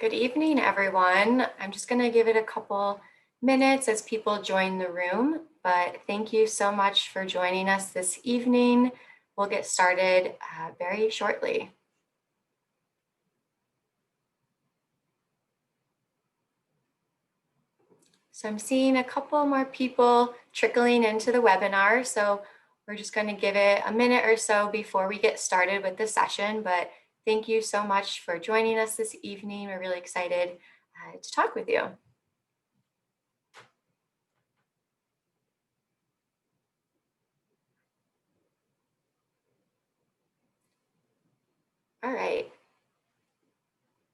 Good evening, everyone. I'm just going to give it a couple minutes as people join the room, but thank you so much for joining us this evening. We'll get started very shortly. So I'm seeing a couple more people trickling into the webinar, so we're just going to give it a minute or so before we get started with the session, but thank you so much for joining us this evening. We're really excited to talk with you. All right.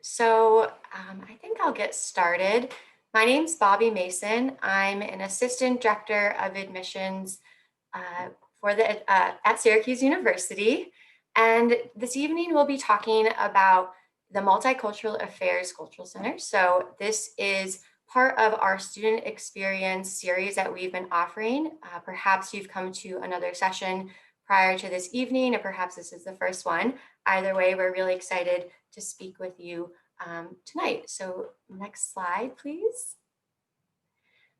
So I think I'll get started. My name's Bobby Mason. I'm an assistant director of admissions at Syracuse University. And this evening we'll be talking about the Multicultural Affairs Cultural Center. So this is part of our student experience series that we've been offering. Perhaps you've come to another session prior to this evening, or perhaps this is the first one. Either way, we're really excited to speak with you tonight. So next slide, please.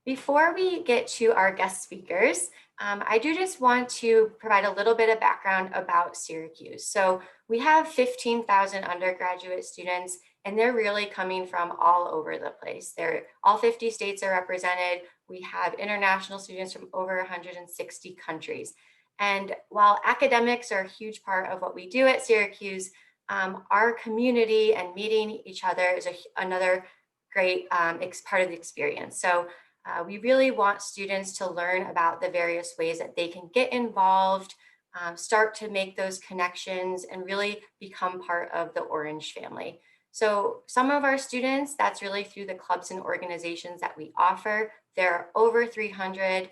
Before we get to our guest speakers, I do just want to provide a little bit of background about Syracuse. So we have 15,000 undergraduate students, and they're really coming from all over the place. All 50 states are represented. We have international students from over 160 countries. And while academics are a huge part of what we do at Syracuse, our community and meeting each other is another great part of the experience. So we really want students to learn about the various ways that they can get involved, start to make those connections, and really become part of the Orange family. So some of our students, that's really through the clubs and organizations that we offer. There are over 300.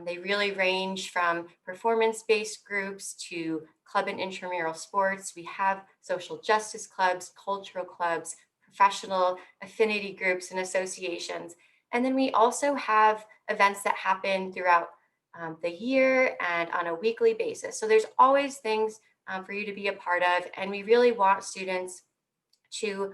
They really range from performance-based groups to club and intramural sports. We have social justice clubs, cultural clubs, professional affinity groups and associations. And then we also have events that happen throughout the year and on a weekly basis. So there's always things for you to be a part of. And we really want students to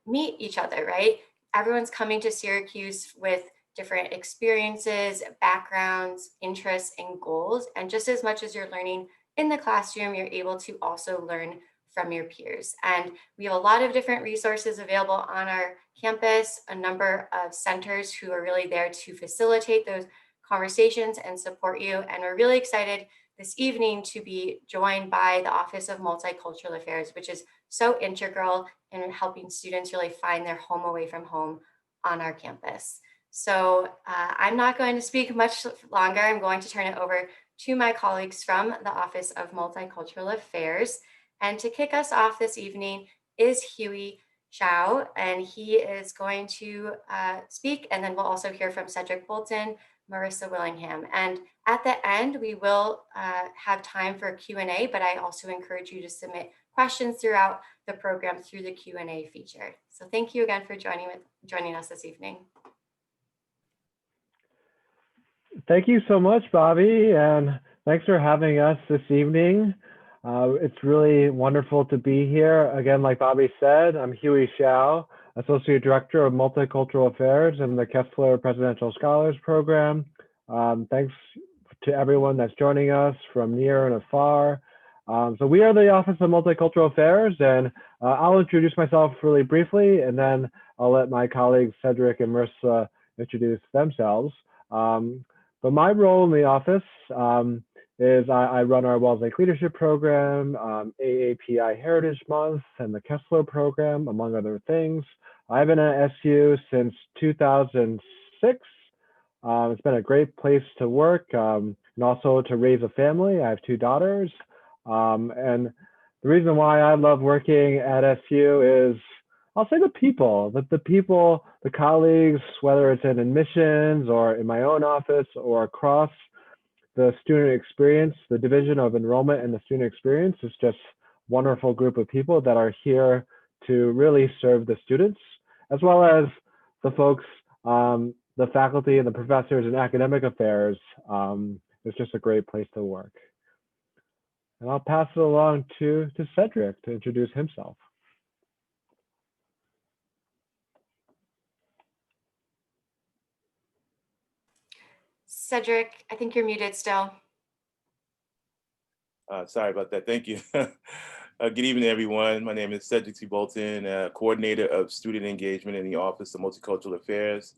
meet each other, right? Everyone's coming to Syracuse with different experiences, backgrounds, interests, and goals. And just as much as you're learning in the classroom, you're able to also learn from your peers. And we have a lot of different resources available on our campus, a number of centers who are really there to facilitate those conversations and support you. And we're really excited this evening to be joined by the Office of Multicultural Affairs, which is so integral in helping students really find their home away from home on our campus. So I'm not going to speak much longer. I'm going to turn it over to my colleagues from the Office of Multicultural Affairs. And to kick us off this evening is Huey Xiao, and he is going to speak, and then we'll also hear from Cedric Bolton, Marissa Willingham. And at the end, we will have time for Q&A, but I also encourage you to submit questions throughout the program through the Q&A feature. So thank you again for joining us this evening. Thank you so much, Bobby, and thanks for having us this evening. It's really wonderful to be here. Again, like Bobby said, I'm Huey Xiao, Associate Director of Multicultural Affairs in the Kessler Presidential Scholars Program. Thanks to everyone that's joining us from near and afar. So we are the Office of Multicultural Affairs, and I'll introduce myself really briefly, and then I'll let my colleagues Cedric and Marissa introduce themselves. But my role in the office is I run our Wellesley Leadership Program, AAPI Heritage Month, and the Kessler Program, among other things. I've been at SU since 2006. It's been a great place to work and also to raise a family. I have two daughters. And the reason why I love working at SU is, I'll say the people, the colleagues, whether it's in admissions or in my own office or across the student experience, the division of enrollment and the student experience is just a wonderful group of people that are here to really serve the students, as well as the folks, the faculty and the professors in academic affairs. It's just a great place to work. And I'll pass it along to Cedric to introduce himself. Cedric, I think you're muted still. Sorry about that. Thank you. Good evening, everyone. My name is Cedric T. Bolton, Coordinator of Student Engagement in the Office of Multicultural Affairs.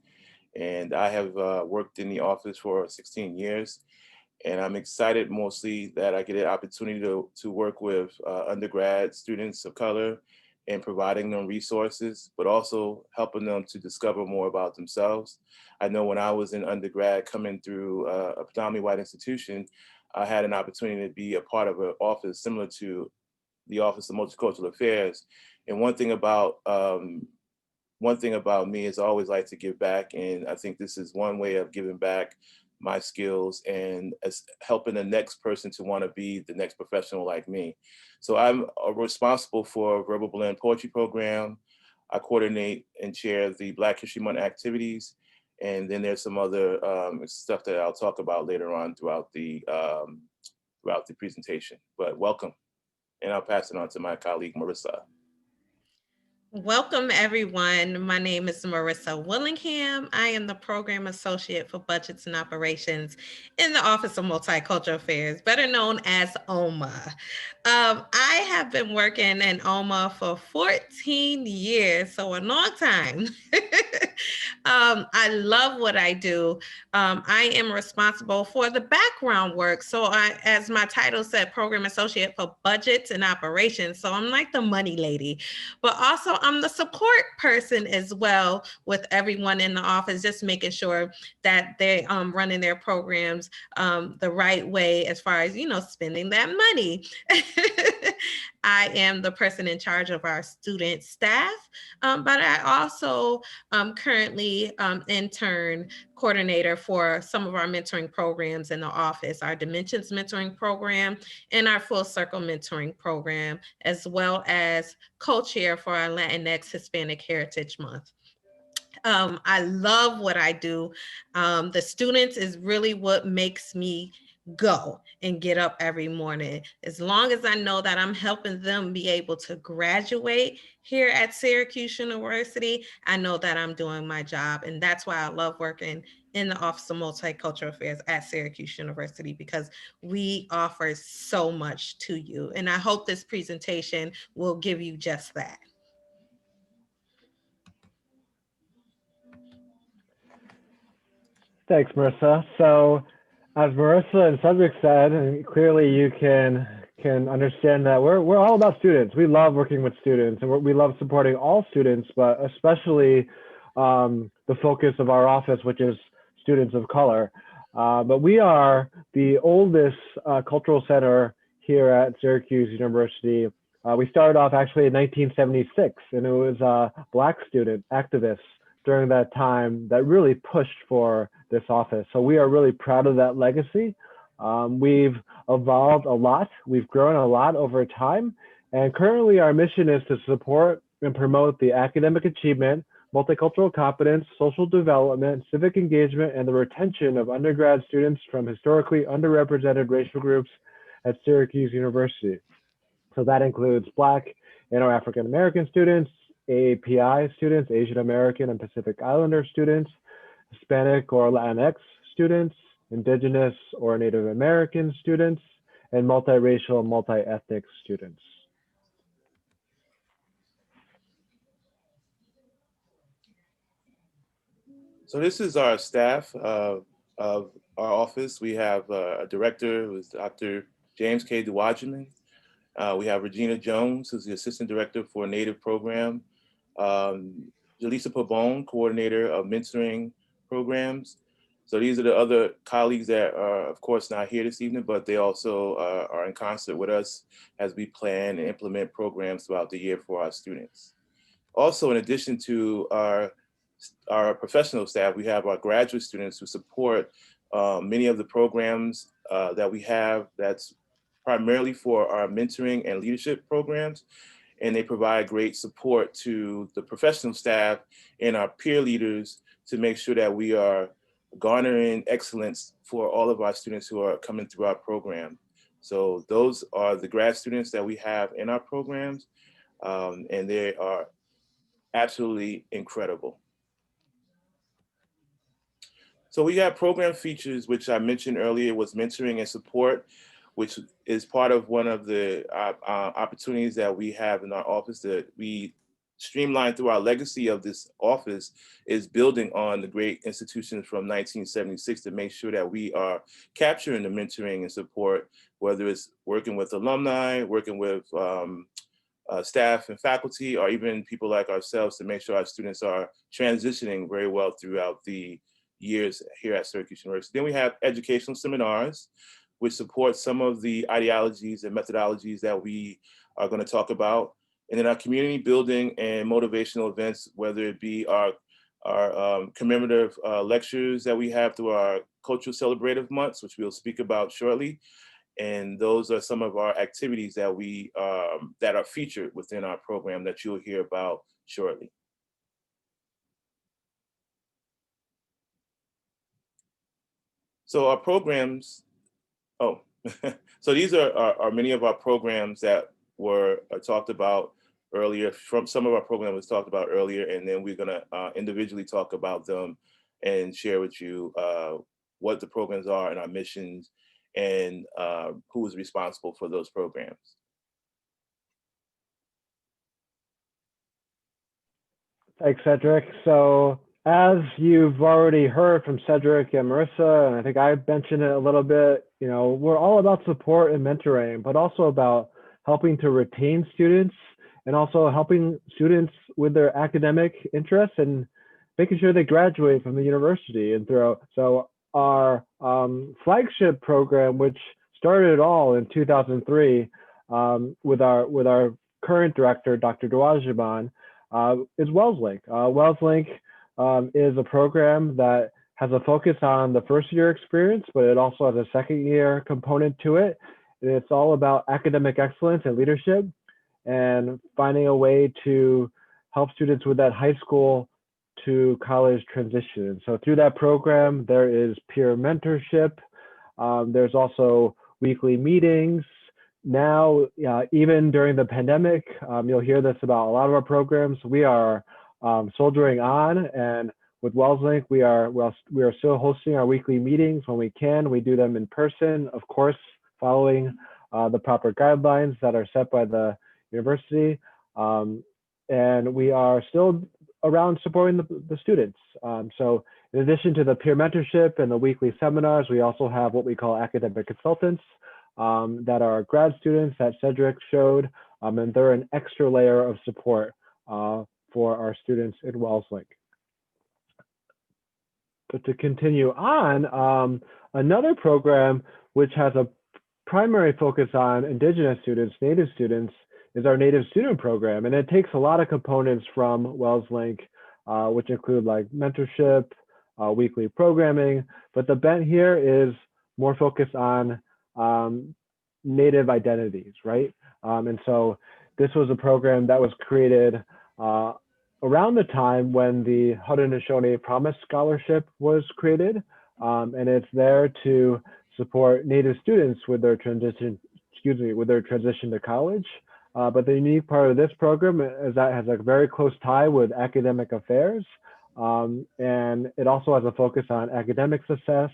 And I have worked in the office for 16 years. And I'm excited mostly that I get an opportunity to work with undergrad students of color and providing them resources, but also helping them to discover more about themselves. I know when I was in undergrad coming through a predominantly white institution, I had an opportunity to be a part of an office similar to the Office of Multicultural Affairs. And one thing about me is I always like to give back, and I think this is one way of giving back my skills and helping the next person to want to be the next professional like me. So I'm responsible for Verbal Blend Poetry Program. I coordinate and chair the Black History Month activities. And then there's some other stuff that I'll talk about later on throughout the presentation. But welcome, and I'll pass it on to my colleague, Marissa. Welcome, everyone. My name is Marissa Willingham. I am the Program Associate for Budgets and Operations in the Office of Multicultural Affairs, better known as OMA. I have been working in OMA for 14 years, so a long time. I love what I do. I am responsible for the background work. So as my title said, Program Associate for Budgets and Operations. So I'm like the money lady, but also I'm the support person as well with everyone in the office, just making sure that they running their programs the right way as far as, spending that money. I am the person in charge of our student staff, but I also currently intern coordinator for some of our mentoring programs in the office, our Dimensions mentoring program and our Full Circle mentoring program, as well as co-chair for our Latinx Hispanic Heritage Month. I love what I do. The students is really what makes me go and get up every morning. As long as I know that I'm helping them be able to graduate here at Syracuse University, I know that I'm doing my job. And that's why I love working in the Office of Multicultural Affairs at Syracuse University, because we offer so much to you. And I hope this presentation will give you just that. Thanks, Marissa. So as Marissa and Cedric said, and clearly you can understand that we're all about students. We love working with students, and we love supporting all students, but especially the focus of our office, which is students of color. But we are the oldest cultural center here at Syracuse University. We started off actually in 1976, and it was Black student activists during that time that really pushed for this office. So we are really proud of that legacy. We've evolved a lot. We've grown a lot over time. And currently our mission is to support and promote the academic achievement, multicultural competence, social development, civic engagement, and the retention of undergrad students from historically underrepresented racial groups at Syracuse University. So that includes Black and or African American students, API students, Asian American and Pacific Islander students, Hispanic or Latinx students, Indigenous or Native American students, and multiracial and multi-ethnic students. So this is our staff of our office. We have a director who is Dr. James K. Duwajiman. We have Regina Jones, who's the assistant director for Native program. Jaleesa Pabon, coordinator of mentoring programs. So these are the other colleagues that are, of course, not here this evening, but they also are in concert with us as we plan and implement programs throughout the year for our students. Also, in addition to our professional staff, we have our graduate students who support many of the programs that we have that's primarily for our mentoring and leadership programs. And they provide great support to the professional staff and our peer leaders to make sure that we are garnering excellence for all of our students who are coming through our program. So those are the grad students that we have in our programs, and they are absolutely incredible. So we got program features, which I mentioned earlier, was mentoring and support, which is part of one of the opportunities that we have in our office that we streamline through our legacy of this office is building on the great institutions from 1976 to make sure that we are capturing the mentoring and support, whether it's working with alumni, working with staff and faculty, or even people like ourselves to make sure our students are transitioning very well throughout the years here at Syracuse University. Then we have educational seminars, which support some of the ideologies and methodologies that we are going to talk about. And then our community building and motivational events, whether it be our commemorative lectures that we have through our cultural celebrative months, which we'll speak about shortly. And those are some of our activities that we that are featured within our program that you'll hear about shortly. So our programs, so these are many of our programs that were talked about earlier. From some of our programs was talked about earlier, and then we're gonna individually talk about them and share with you what the programs are and our missions and who is responsible for those programs. Thanks, Cedric. So as you've already heard from Cedric and Marissa, and I think I mentioned it a little bit, you know, we're all about support and mentoring, but also about helping to retain students and also helping students with their academic interests and making sure they graduate from the university and throughout. So our flagship program, which started it all in 2003 with our current director, Dr. Dwajiman, is Wellesley. Wealthlink is a program that has a focus on the first year experience, but it also has a second year component to it. And it's all about academic excellence and leadership and finding a way to help students with that high school to college transition. So through that program, there is peer mentorship. There's also weekly meetings. Now, even during the pandemic, you'll hear this about a lot of our programs. We are soldiering on, and with Wellesley, we are still hosting our weekly meetings when we can. We do them in person, of course, following the proper guidelines that are set by the university. And we are still around supporting the students. So in addition to the peer mentorship and the weekly seminars, we also have what we call academic consultants that are grad students that Cedric showed, and they're an extra layer of support for our students in Wellesley. But to continue on, another program which has a primary focus on Indigenous students, Native students, is our Native Student Program. And it takes a lot of components from Wealthlinc, which include like mentorship, weekly programming, but the bent here is more focused on Native identities, right? And so this was a program that was created around the time when the Haudenosaunee Promise Scholarship was created. And it's there to support Native students with their transition, to college. But the unique part of this program is that it has a very close tie with academic affairs. And it also has a focus on academic success,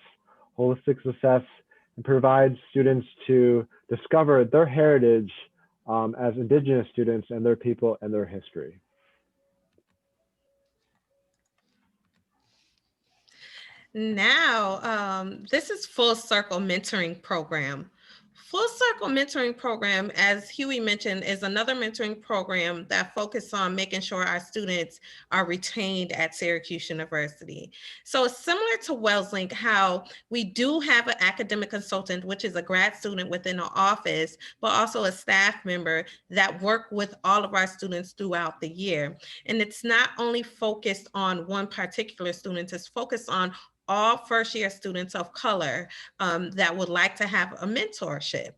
holistic success, and provides students to discover their heritage as Indigenous students and their people and their history. Now, this is Full Circle Mentoring Program. Full Circle Mentoring Program, as Huey mentioned, is another mentoring program that focuses on making sure our students are retained at Syracuse University. So it's similar to Wellesley, how we do have an academic consultant, which is a grad student within our office, but also a staff member that work with all of our students throughout the year. And it's not only focused on one particular student, it's focused on all first-year students of color that would like to have a mentorship.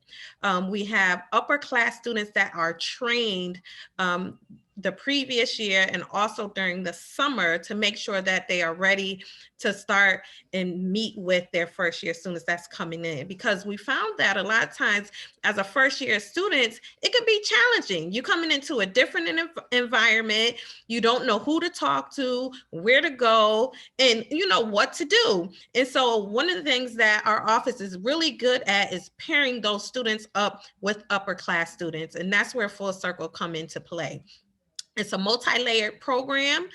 We have upper class students that are trained the previous year and also during the summer to make sure that they are ready to start and meet with their first year students that's coming in. Because we found that a lot of times as a first year students, it can be challenging. You're coming into a different environment. You don't know who to talk to, where to go, and you know what to do. And so one of the things that our office is really good at is pairing those students up with upper class students. And that's where Full Circle come into play. It's a multi-layered program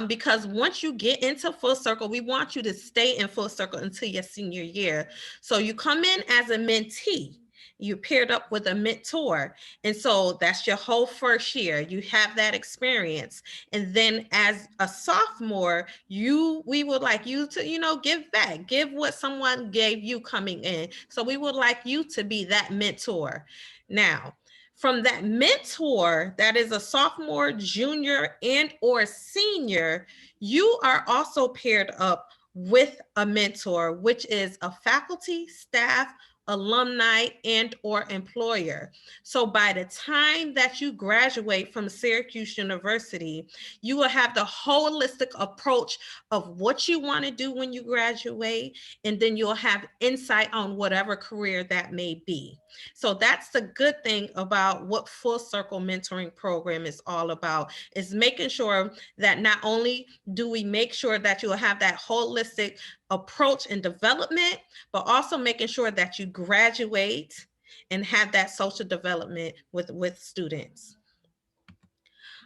because once you get into Full Circle, we want you to stay in Full Circle until your senior year. So you come in as a mentee. You paired up with a mentor. And so that's your whole first year. You have that experience. And then as a sophomore, we would like you to, you know, give back, give what someone gave you coming in. So we would like you to be that mentor. Now, from that mentor that is a sophomore, junior, and or senior, you are also paired up with a mentor, which is a faculty, staff, alumni, and or employer. So by the time that you graduate from Syracuse University, you will have the holistic approach of what you want to do when you graduate, and then you'll have insight on whatever career that may be. So that's the good thing about what Full Circle Mentoring Program is all about, is making sure that not only do we make sure that you'll have that holistic approach and development, but also making sure that you graduate and have that social development with students.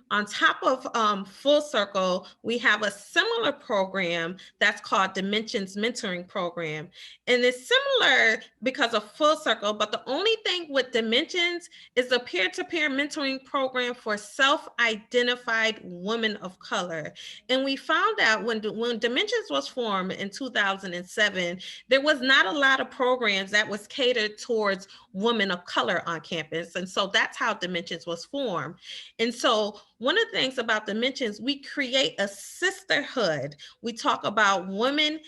On top of Full Circle, we have a similar program that's called Dimensions Mentoring Program. And it's similar because of Full Circle, but the only thing with Dimensions is a peer-to-peer mentoring program for self-identified women of color. And we found out when Dimensions was formed in 2007, there was not a lot of programs that was catered towards women of color on campus. And so that's how Dimensions was formed. And so one of the things about Dimensions, we create a sisterhood. We talk about women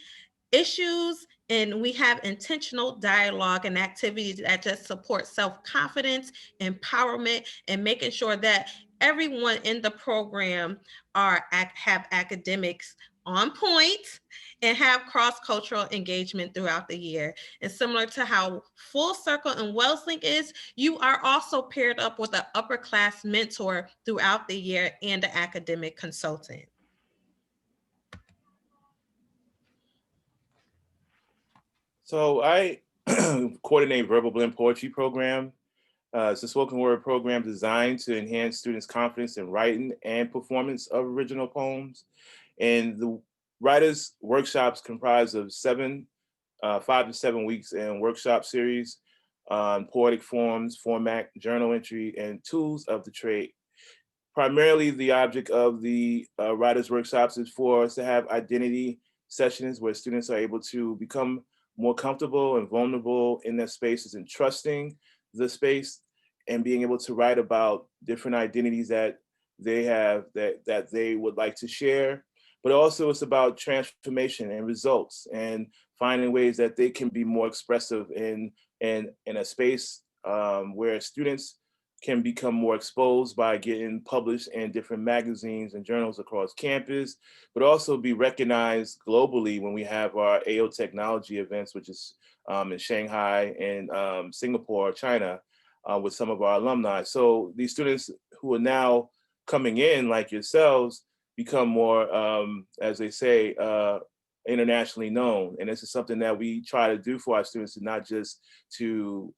issues, and we have intentional dialogue and activities that just support self-confidence, empowerment, and making sure that everyone in the program have academics on point and have cross-cultural engagement throughout the year. And similar to how Full Circle and Wellesley is, you are also paired up with an upper class mentor throughout the year and an academic consultant. So I coordinate Verbal Blend Poetry Program. It's a spoken word program designed to enhance students' confidence in writing and performance of original poems. And the writers' workshops comprise of 5 to 7 weeks in workshop series on poetic forms, format, journal entry, and tools of the trade. Primarily, the object of the writers' workshops is for us to have identity sessions where students are able to become more comfortable and vulnerable in their spaces and trusting the space and being able to write about different identities that they have that they would like to share. But also it's about transformation and results and finding ways that they can be more expressive in a space where students can become more exposed by getting published in different magazines and journals across campus, but also be recognized globally when we have our AO Technology events, which is in Shanghai and Singapore, China, with some of our alumni. So these students who are now coming in, like yourselves, become more, as they say, internationally known. And this is something that we try to do for our students, and not just to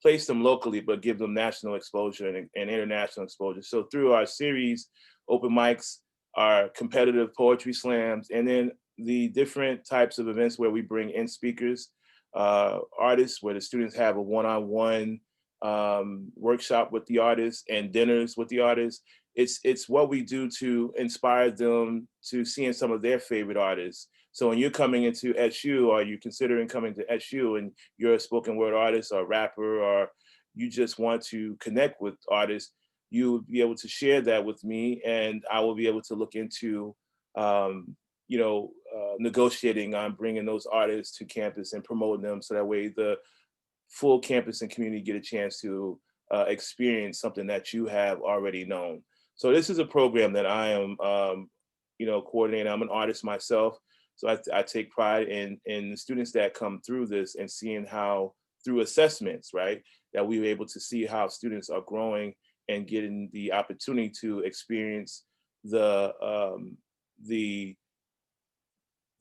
place them locally, but give them national exposure and international exposure. So through our series, open mics, our competitive poetry slams, and then the different types of events where we bring in speakers, artists, where the students have a one-on-one workshop with the artists and dinners with the artists. It's what we do to inspire them to seeing some of their favorite artists. So when you're coming into SU, or you're considering coming to SU and you're a spoken word artist or rapper, or you just want to connect with artists, you will be able to share that with me, and I will be able to look into, negotiating on bringing those artists to campus and promoting them, so that way the full campus and community get a chance to experience something that you have already known. So this is a program that I am, coordinating. I'm an artist myself, so I take pride in the students that come through this and seeing how through assessments, right, that we were able to see how students are growing and getting the opportunity to experience the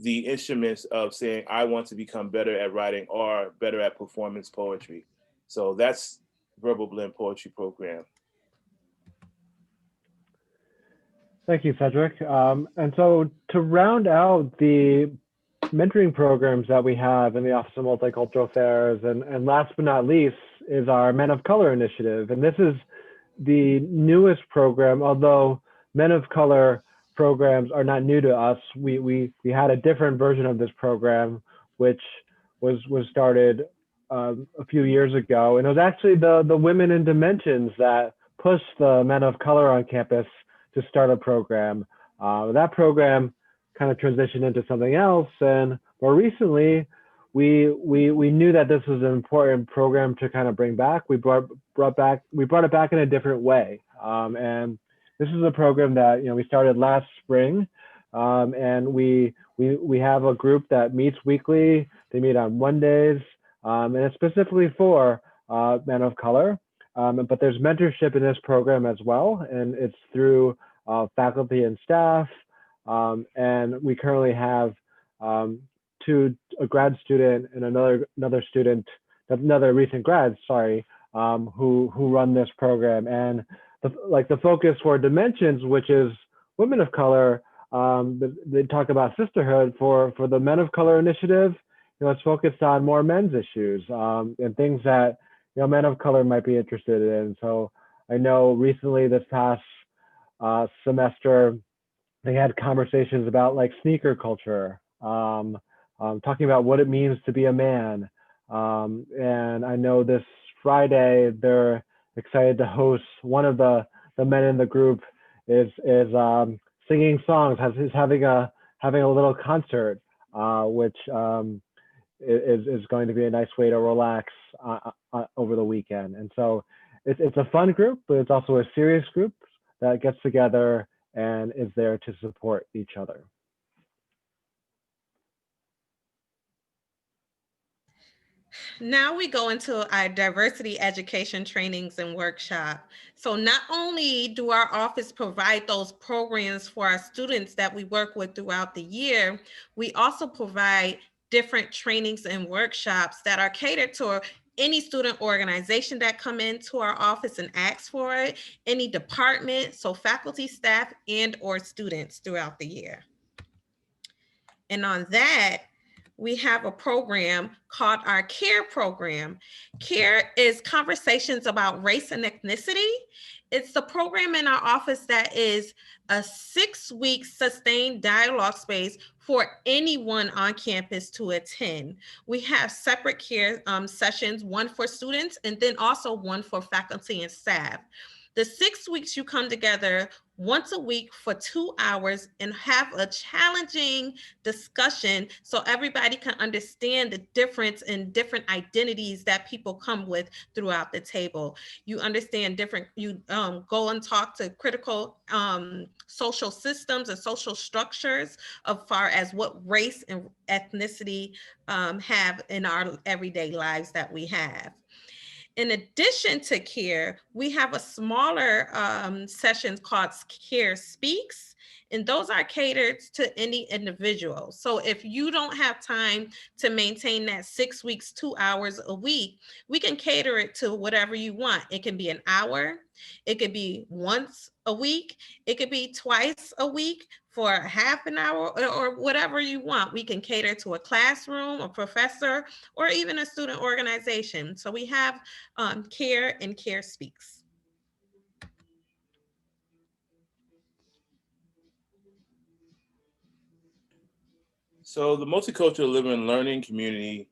instruments of saying, I want to become better at writing or better at performance poetry. So that's Verbal Blend Poetry Program. Thank you, Cedric. And so to round out the mentoring programs that we have in the Office of Multicultural Affairs, and last but not least, is our Men of Color initiative. And this is the newest program, although Men of Color programs are not new to us. We had a different version of this program, which was started a few years ago. And it was actually the Women in Dimensions that pushed the Men of Color on campus to start a program. That program kind of transitioned into something else, and more recently, we knew that this was an important program to kind of bring back. We brought it back in a different way, and this is a program that we started last spring, and we have a group that meets weekly. They meet on Mondays, and it's specifically for men of color. But there's mentorship in this program as well, and it's through faculty and staff. And we currently have a grad student and another recent grad, who run this program. And the focus for Dimensions, which is women of color, they talk about sisterhood. For the Men of Color initiative, it's focused on more men's issues and things that men of color might be interested in. So I know recently this past semester, they had conversations about like sneaker culture, talking about what it means to be a man. And I know this Friday, they're excited to host one of the men in the group is singing songs, is having a little concert, which is going to be a nice way to relax over the weekend. And so it's a fun group, but it's also a serious group that gets together and is there to support each other. Now we go into our diversity education trainings and workshop. So not only do our office provide those programs for our students that we work with throughout the year, we also provide different trainings and workshops that are catered to any student organization that come into our office and ask for it, any department, so faculty, staff, and or students throughout the year. And on that, we have a program called our CARE program. CARE is conversations about race and ethnicity. It's the program in our office that is a 6-week sustained dialogue space for anyone on campus to attend. We have separate CARE sessions, one for students and then also one for faculty and staff. The 6 weeks you come together once a week for 2 hours and have a challenging discussion so everybody can understand the difference in different identities that people come with throughout the table. You understand you go and talk to critical social systems and social structures as far as what race and ethnicity have in our everyday lives that we have. In addition to CARE, we have a smaller session called CARE Speaks, and those are catered to any individual. So if you don't have time to maintain that 6 weeks, 2 hours a week, we can cater it to whatever you want. It can be an hour, it could be once a week, it could be twice a week for half an hour or whatever you want. We can cater to a classroom, a professor, or even a student organization. So we have CARE and CARE Speaks. So the Multicultural Living and Learning community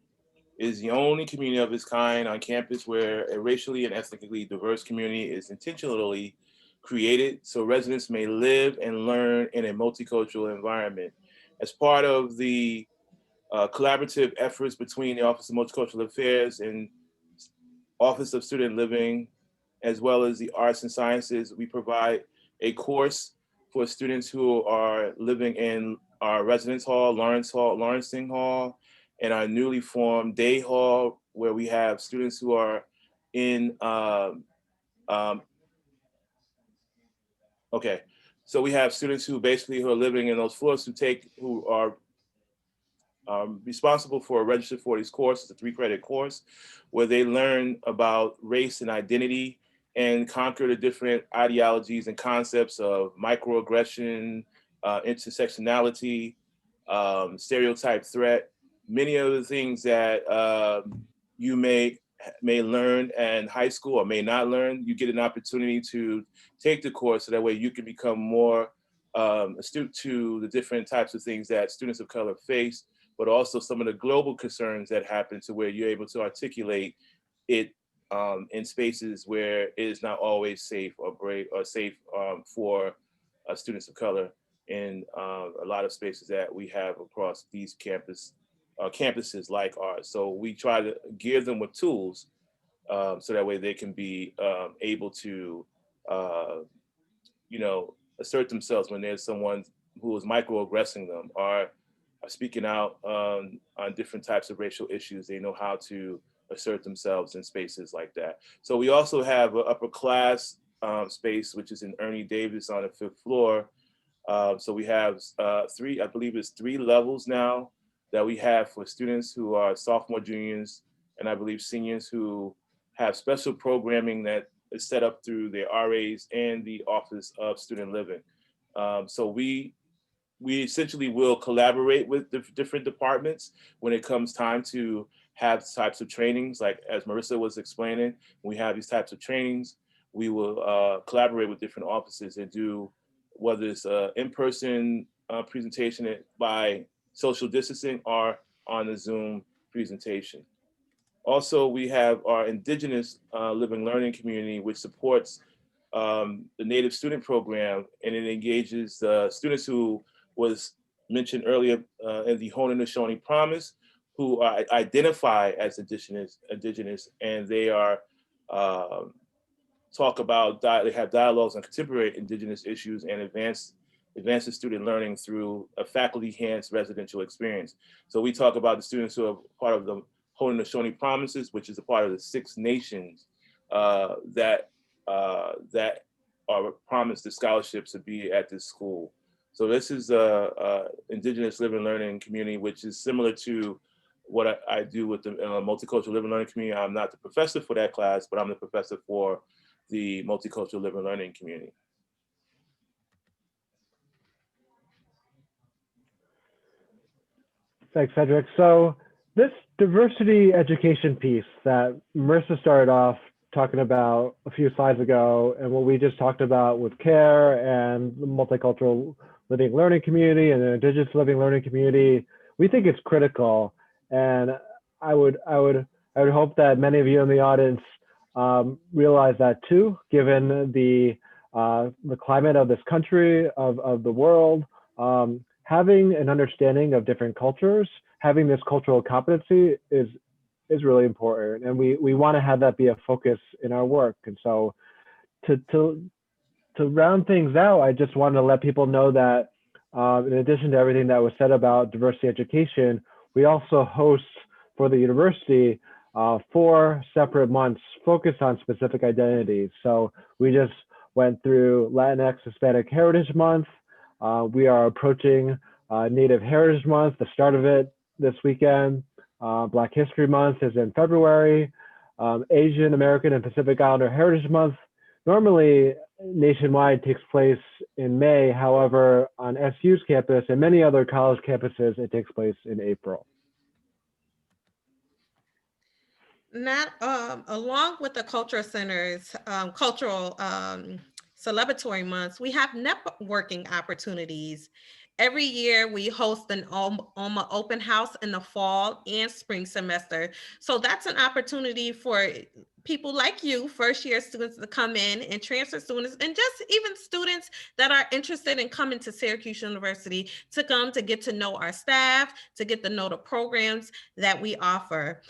is the only community of its kind on campus where a racially and ethnically diverse community is intentionally created so residents may live and learn in a multicultural environment. As part of the collaborative efforts between the Office of Multicultural Affairs and Office of Student Living, as well as the Arts and Sciences, we provide a course for students who are living in our residence hall, Lawrencing Hall, and our newly formed day hall, where we have students who are in, okay. So we have students who basically who are living in those floors who are responsible for registered for these courses, a 3-credit course, where they learn about race and identity and conquer the different ideologies and concepts of microaggression, intersectionality, stereotype threat, many of the things that you may learn in high school or may not learn. You get an opportunity to take the course so that way you can become more astute to the different types of things that students of color face, but also some of the global concerns that happen, to where you're able to articulate it in spaces where it is not always safe or safe for students of color in a lot of spaces that we have across these campuses like ours. So we try to gear them with tools so that way they can be able to, assert themselves when there's someone who is microaggressing them or speaking out on different types of racial issues. They know how to assert themselves in spaces like that. So we also have an upper class space, which is in Ernie Davis on the 5th floor. So we have I believe it's 3 levels now that we have for students who are sophomore, juniors, and I believe seniors who have special programming that is set up through the RAs and the Office of Student Living. So we essentially will collaborate with the different departments when it comes time to have types of trainings. Like as Marissa was explaining, when we have these types of trainings, we will collaborate with different offices and do, whether it's an in-person presentation by social distancing or on a Zoom presentation. Also, we have our Indigenous Living Learning community, which supports the Native Student Program, and it engages students who was mentioned earlier in the Haudenosaunee Promise, who identify as Indigenous, and they are they have dialogues on contemporary Indigenous issues and advances student learning through a faculty-enhanced residential experience. So we talk about the students who are part of the Haudenosaunee Promises, which is a part of the 6 nations that are promised the scholarships to be at this school. So this is Indigenous Living Learning community, which is similar to what I do with the Multicultural Living Learning community. I'm not the professor for that class, but I'm the professor for the Multicultural Living Learning community. Thanks, Cedric. So this diversity education piece that Marissa started off talking about a few slides ago, and what we just talked about with CARE and the Multicultural Living Learning community and the Indigenous Living Learning community, we think it's critical. And I would hope that many of you in the audience realize that too, given the climate of this country, of the world. Having an understanding of different cultures, having this cultural competency is really important, and we want to have that be a focus in our work. And so, to round things out, I just wanted to let people know that in addition to everything that was said about diversity education, we also host for the university 4 separate months focused on specific identities. So we just went through Latinx Hispanic Heritage Month. We are approaching Native Heritage Month, the start of it this weekend. Black History Month is in February. Asian American and Pacific Islander Heritage Month normally nationwide takes place in May. However, on SU's campus and many other college campuses, it takes place in April. Not along with the cultural centers, cultural celebratory months, we have networking opportunities. Every year we host an OMA open house in the fall and spring semester. So that's an opportunity for people like you, first year students, to come in, and transfer students, and just even students that are interested in coming to Syracuse University, to come to get to know our staff, to get to know the programs that we offer.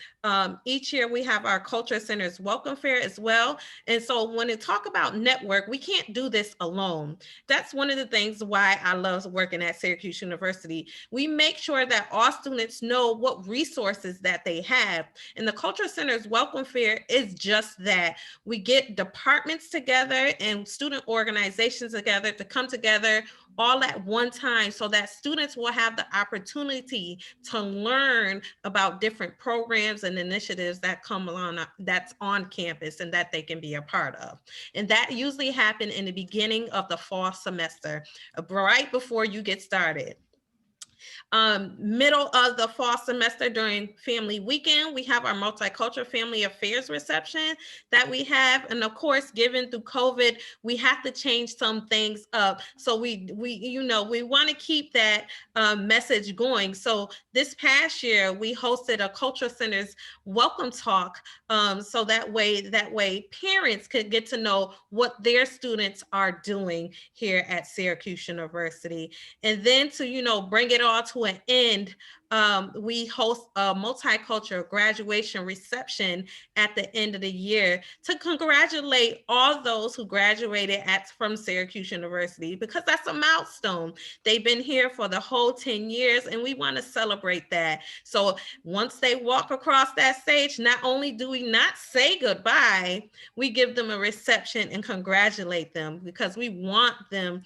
Each year we have our Culture Center's Welcome Fair as well. And so when we talk about network, we can't do this alone. That's one of the things why I love working at Syracuse University. We make sure that all students know what resources that they have. And the Culture Center's Welcome Fair is just that. We get departments together and student organizations together to come together all at one time, so that students will have the opportunity to learn about different programs and initiatives that come along, that's on campus, and that they can be a part of. And that usually happens in the beginning of the fall semester, right before you get started. Middle of the fall semester during family weekend, we have our Multicultural Family Affairs reception that we have. And of course, given through COVID, we have to change some things up. So we want to keep that message going. So this past year, we hosted a Culture Center's Welcome Talk. So that way parents could get to know what their students are doing here at Syracuse University. And then to, bring it all to an end, we host a multicultural graduation reception at the end of the year to congratulate all those who graduated from Syracuse University, because that's a milestone. They've been here for the whole 10 years, and we want to celebrate that. So once they walk across that stage, not only do we not say goodbye, we give them a reception and congratulate them, because we want to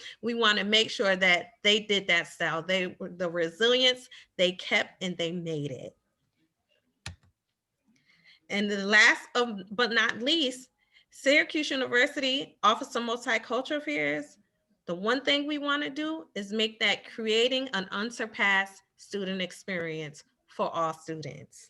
make sure that they did that style. The resilience, they kept, and they made it. And the last but not least, Syracuse University Office of Multicultural Affairs. The one thing we want to do is make that creating an unsurpassed student experience for all students.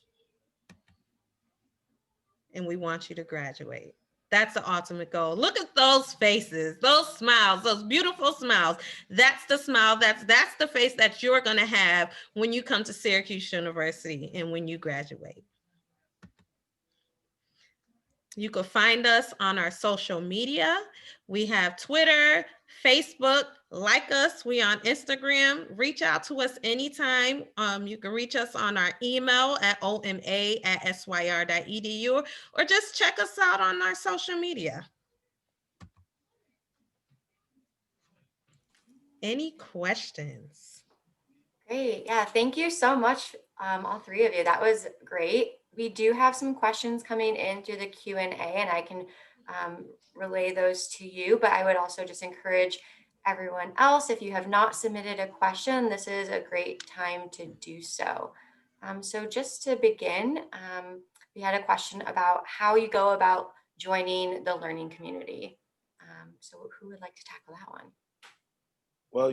And we want you to graduate. That's the ultimate goal. Look at those faces, those smiles, those beautiful smiles. That's the smile, that's the face that you're going to have when you come to Syracuse University and when you graduate. You can find us on our social media. We have Twitter, Facebook, like us. We on Instagram. Reach out to us anytime. You can reach us on our email at oma@syr.edu, or just check us out on our social media. Any questions? Great. Yeah, thank you so much, all three of you. That was great. We do have some questions coming in through the Q&A, and I can relay those to you, but I would also just encourage everyone else, if you have not submitted a question, this is a great time to do so. So just to begin, we had a question about how you go about joining the learning community. So who would like to tackle that one? Well,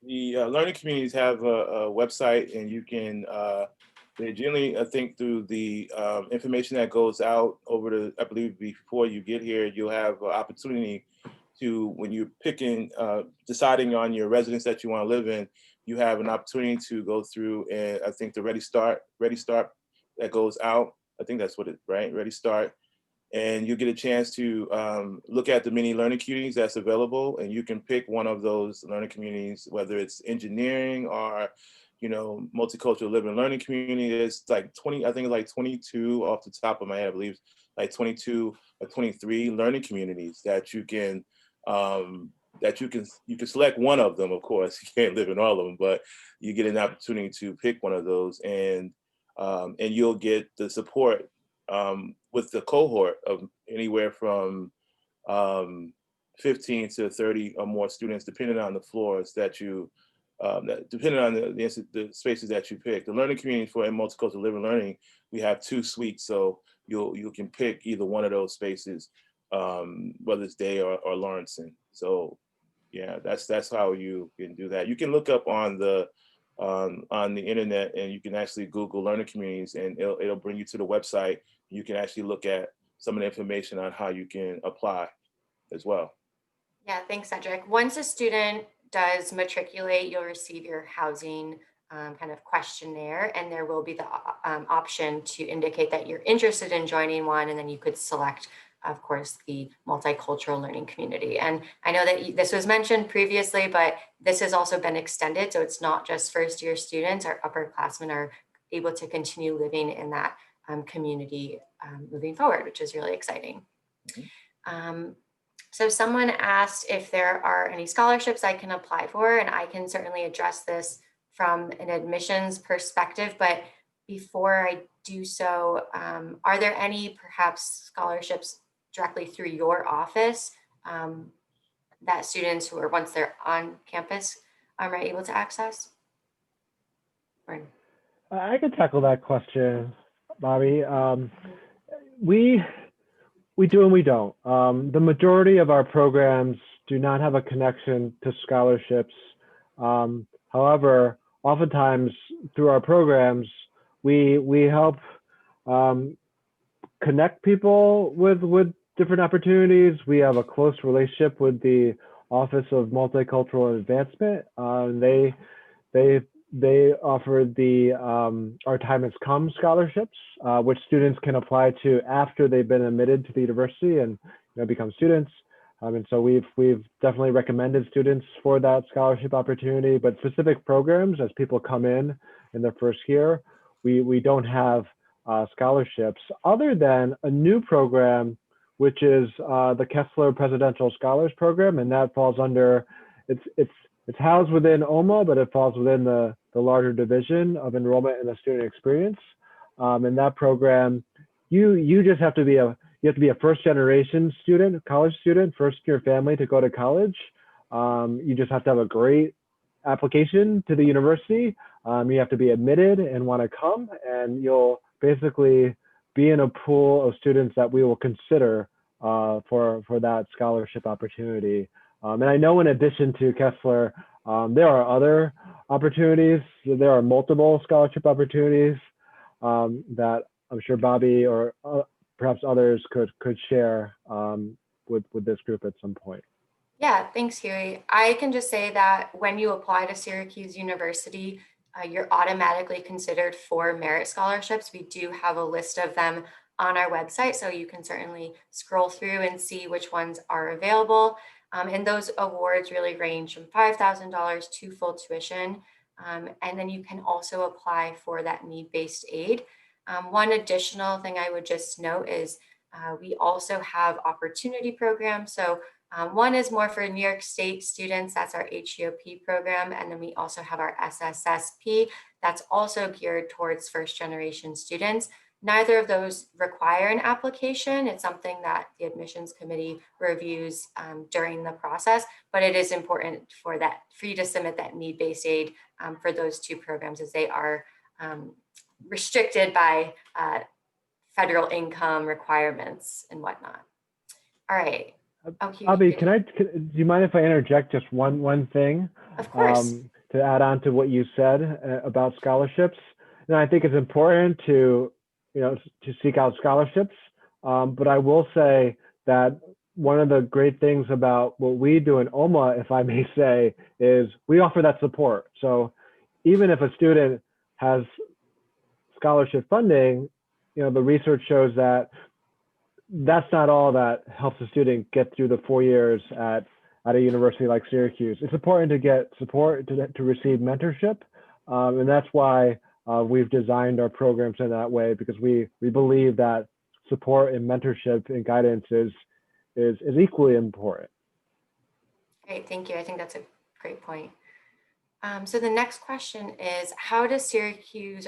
the learning communities have a website, and you can, they generally, I think, through the information that goes out over I believe before you get here, you'll have an opportunity to, when you're picking, deciding on your residence that you want to live in, you have an opportunity to go through, and I think the Ready Start that goes out, I think that's what right? Ready Start. And you get a chance to look at the many learning communities that's available, and you can pick one of those learning communities, whether it's engineering or, multicultural living learning community. It's like 20, I think it's like 22 off the top of my head, I believe, like 22 or 23 learning communities that you can you can select one of them. Of course, you can't live in all of them, but you get an opportunity to pick one of those, and you'll get the support with the cohort of anywhere from 15 to 30 or more students, depending on the floors that you, depending on the spaces that you pick. The learning community for multicultural living learning, we have 2 suites, so you can pick either one of those spaces, whether it's Day or Lawrenson. So yeah, that's how you can do that. You can look up on the internet, and you can actually Google learning communities, and it'll bring you to the website. You can actually look at some of the information on how you can apply as well. Yeah, thanks, Cedric. Once a student does matriculate, you'll receive your housing kind of questionnaire, and there will be the option to indicate that you're interested in joining one, and then you could select, of course, the multicultural learning community. And I know that this was mentioned previously, but this has also been extended. So it's not just first year students. Our upperclassmen are able to continue living in that community moving forward, which is really exciting. So someone asked if there are any scholarships I can apply for, and I can certainly address this from an admissions perspective. But before I do so, are there any perhaps scholarships directly through your office that students who are, once they're on campus, are able to access? Or... I could tackle that question, Bobby. We do and we don't. The majority of our programs do not have a connection to scholarships. However, oftentimes through our programs, we help connect people with different opportunities. We have a close relationship with the Office of Multicultural Advancement. They offer the Our Time Has Come scholarships, which students can apply to after they've been admitted to the university and become students. And so we've definitely recommended students for that scholarship opportunity, but specific programs as people come in their first year, we don't have scholarships other than a new program, which is the Kessler Presidential Scholars Program, and that falls under, it's housed within OMA, but it falls within the larger division of enrollment and the student experience. In that program, you just have to be a first generation student, college student, first year family to go to college. You just have to have a great application to the university. You have to be admitted and want to come, and you'll basically be in a pool of students that we will consider for that scholarship opportunity. And I know in addition to Kessler, there are other opportunities. There are multiple scholarship opportunities that I'm sure Bobby or perhaps others could share with this group at some point. Yeah, thanks, Huey. I can just say that when you apply to Syracuse University, you're automatically considered for merit scholarships. We do have a list of them on our website, so you can certainly scroll through and see which ones are available. And those awards really range from $5,000 to full tuition. And then you can also apply for that need-based aid. One additional thing I would just note is we also have opportunity programs. So one is more for New York State students, that's our HEOP program. And then we also have our SSSP, that's also geared towards first generation students. Neither of those require an application. It's something that the admissions committee reviews during the process, but it is important for you to submit that need-based aid for those two programs, as they are restricted by federal income requirements and whatnot. All right. Bobby, do you mind if I interject just one thing? Of course. To add on to what you said about scholarships. And I think it's important to seek out scholarships. But I will say that one of the great things about what we do in OMA, if I may say, is we offer that support. So even if a student has scholarship funding, the research shows that that's not all that helps a student get through the 4 years at a university like Syracuse. It's important to get support, to receive mentorship. And that's why we've designed our programs in that way, because we believe that support and mentorship and guidance is equally important. Great, thank you. I think that's a great point. So the next question is, how has Syracuse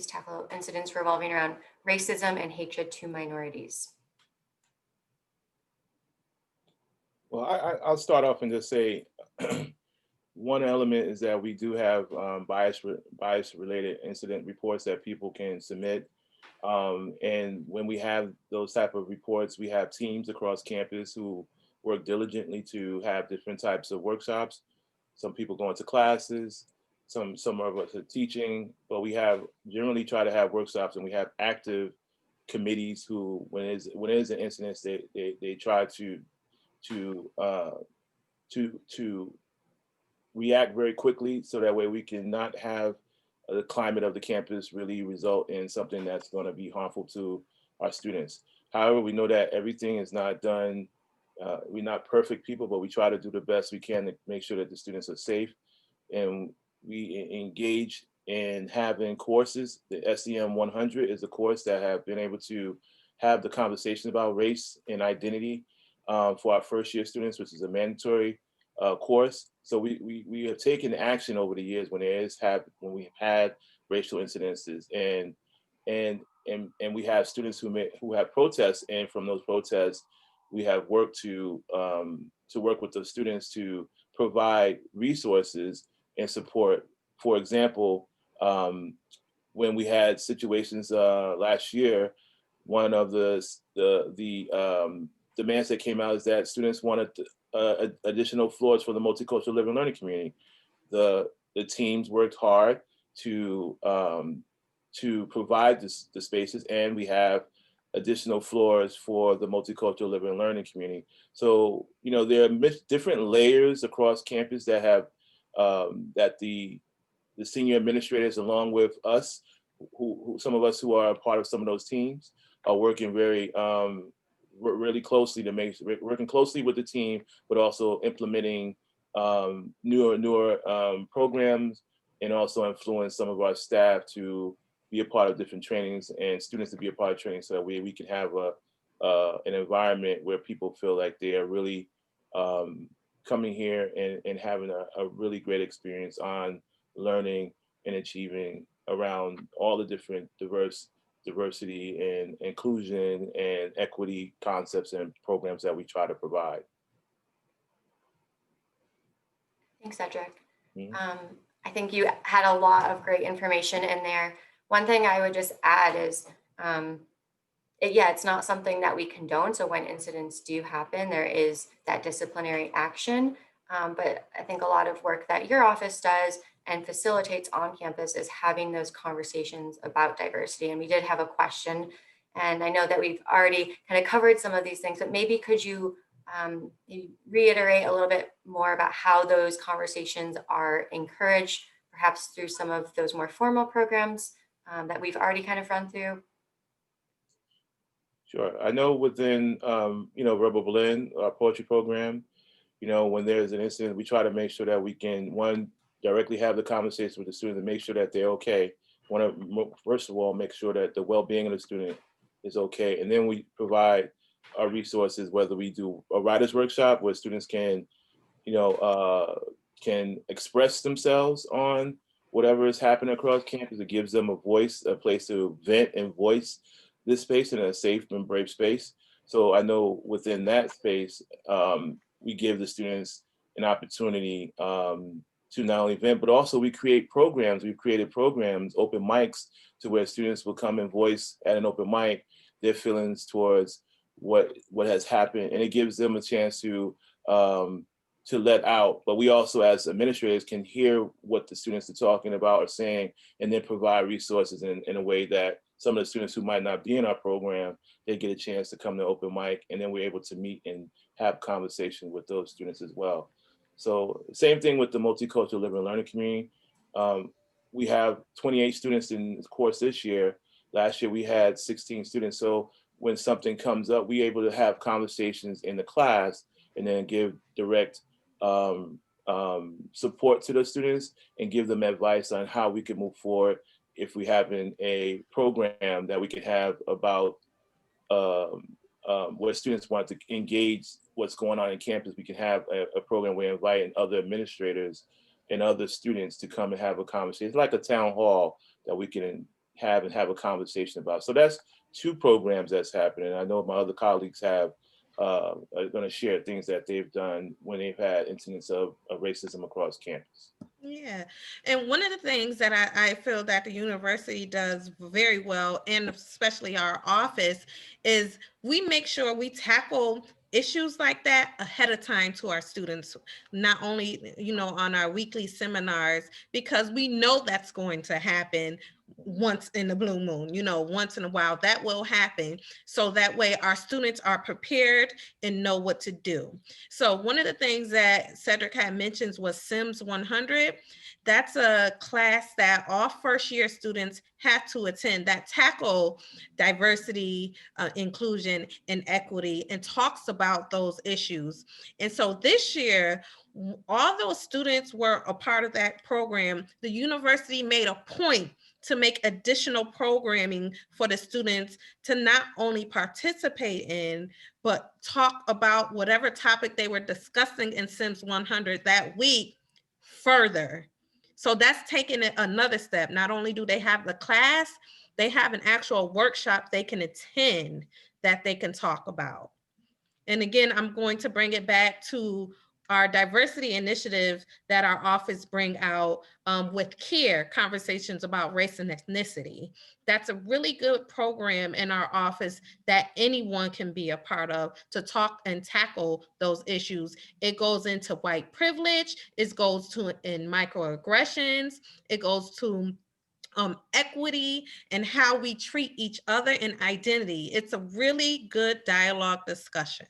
tackled incidents revolving around racism and hatred to minorities? Well, I'll start off and just say one element is that we do have bias-related incident reports that people can submit. And when we have those type of reports, we have teams across campus who work diligently to have different types of workshops. Some people go into classes, some of us are teaching, but we generally try to have workshops, and we have active committees who, when it is an incident, they try to react very quickly so that way we can not have the climate of the campus really result in something that's going to be harmful to our students. However, we know that everything is not done. We're not perfect people, but we try to do the best we can to make sure that the students are safe. And we engage in having courses. The SEM 100 is a course that have been able to have the conversation about race and identity for our first year students, which is a mandatory course. So we have taken action over the years when when we've had racial incidences, and we have students who have protests, and from those protests, we have worked to work with the students to provide resources and support. For example, when we had situations last year, one of the demands that came out is that students wanted additional floors for the multicultural living and learning community. The teams worked hard to provide the spaces, and we have additional floors for the multicultural living and learning community. So, you know, there are different layers across campus that have that the senior administrators, along with us, who some of us who are a part of some of those teams, are working really closely working closely with the team, but also implementing newer programs, and also influence some of our staff to be a part of different trainings and students to be a part of training, so that we can have an environment where people feel like they are really coming here and having a really great experience on learning and achieving around all the different diversity and inclusion and equity concepts and programs that we try to provide. Thanks, Cedric. Mm-hmm. I think you had a lot of great information in there. One thing I would just add is, it's not something that we condone. So when incidents do happen, there is that disciplinary action. But I think a lot of work that your office does and facilitates on campus is having those conversations about diversity. And we did have a question, and I know that we've already kind of covered some of these things, but maybe could you reiterate a little bit more about how those conversations are encouraged, perhaps through some of those more formal programs that we've already kind of run through? Sure. I know within, Rebel Blend, our poetry program, when there's an incident, we try to make sure that we can, one, directly have the conversation with the student and make sure that they're okay. Want to, first of all, make sure that the well-being of the student is okay. And then we provide our resources, whether we do a writer's workshop where students can express themselves on whatever is happening across campus. It gives them a voice, a place to vent and voice this space in a safe and brave space. So I know within that space, we give the students an opportunity to not only vent, but also we create programs. We've created programs, open mics, to where students will come and voice at an open mic their feelings towards what has happened, and it gives them a chance to let out. But we also, as administrators, can hear what the students are talking about or saying, and then provide resources in a way that some of the students who might not be in our program, they get a chance to come to open mic, and then we're able to meet and have conversation with those students as well. So same thing with the multicultural living and learning community. We have 28 students in the course this year. Last year we had 16 students. So when something comes up, we're able to have conversations in the class and then give direct support to the students and give them advice on how we can move forward. If we have a program that we can have about where students want to engage what's going on in campus, we can have a program where we invite other administrators and other students to come and have a conversation, like a town hall that we can have a conversation about. So that's two programs that's happening. I know my other colleagues are going to share things that they've done when they've had incidents of racism across campus. Yeah. And one of the things that I feel that the university does very well, and especially our office, is we make sure we tackle issues like that ahead of time to our students, not only, on our weekly seminars, because we know that's going to happen once in the blue moon, once in a while. That will happen. So that way our students are prepared and know what to do. So one of the things that Cedric had mentioned was Sims 100. That's a class that all first year students have to attend that tackle diversity, inclusion, and equity, and talks about those issues. And so this year, all those students were a part of that program. The university made a point to make additional programming for the students to not only participate in, but talk about whatever topic they were discussing in Sims 100 that week further. So that's taking it another step. Not only do they have the class, they have an actual workshop they can attend that they can talk about. And again, I'm going to bring it back to our diversity initiative that our office bring out with CARE, conversations about race and ethnicity. That's a really good program in our office that anyone can be a part of to talk and tackle those issues. It goes into white privilege, it goes to in microaggressions, it goes to equity and how we treat each other in identity. It's a really good dialogue discussion.